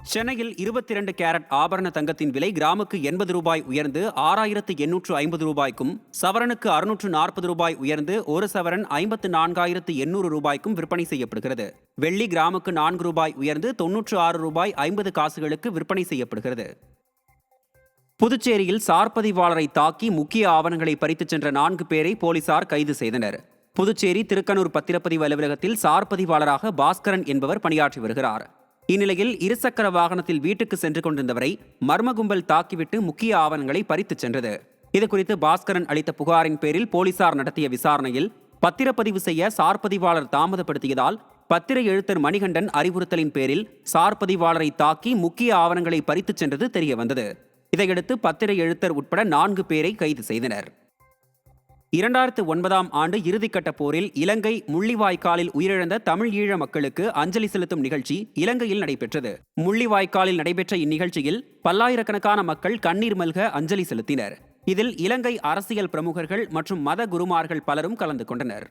சென்னையில் 22 கேரட் ஆபரண தங்கத்தின் விலை கிராமுக்கு 80 ரூபாய் உயர்ந்து 6850 ரூபாய்க்கும், சவரனுக்கு 640 ரூபாய் உயர்ந்து ஒரு சவரன் 54,800 ரூபாய்க்கும் விற்பனை செய்யப்படுகிறது. வெள்ளி கிராமுக்கு 4 ரூபாய் உயர்ந்து 96 ரூபாய் 50 காசுகளுக்கு விற்பனை செய்யப்படுகிறது. புதுச்சேரியில் சார் பதிவாளரை தாக்கி முக்கிய ஆவணங்களை பறித்துச் சென்ற 4 பேரை போலீசார் கைது செய்தனர். புதுச்சேரி திருக்கனூர் பத்திரப்பதிவு அலுவலகத்தில் சார் பதிவாளராக பாஸ்கரன் என்பவர் பணியாற்றி வருகிறார். இந்நிலையில் இருசக்கர வாகனத்தில் வீட்டுக்கு சென்று கொண்டிருந்தவரை மர்ம கும்பல் தாக்கிவிட்டு முக்கிய ஆவணங்களை பறித்துச் சென்றது. இதுகுறித்து பாஸ்கரன் அளித்த புகாரின் பேரில் போலீசார் நடத்திய விசாரணையில் பத்திரப்பதிவு செய்ய சார் பதிவாளர் தாமதப்படுத்தியதால் பத்திர எழுத்தர் மணிகண்டன் அறிவுறுத்தலின் பேரில் சார் பதிவாளரை தாக்கி முக்கிய ஆவணங்களை பறித்துச் சென்றது தெரியவந்தது. இதையடுத்து பத்திர எழுத்தர் உட்பட 4 பேரை கைது செய்தனர். 2009ஆம் ஆண்டு இறுதிக்கட்ட போரில் இலங்கை முள்ளிவாய்க்காலில் உயிரிழந்த தமிழ் ஈழ மக்களுக்கு அஞ்சலி செலுத்தும் நிகழ்ச்சி இலங்கையில் நடைபெற்றது. முள்ளிவாய்க்காலில் நடைபெற்ற இந்நிகழ்ச்சியில் பல்லாயிரக்கணக்கான மக்கள் கண்ணீர் மல்க அஞ்சலி செலுத்தினர். இதில் இலங்கை அரசியல் பிரமுகர்கள் மற்றும் மத குருமார்கள் பலரும் கலந்து கொண்டனர்.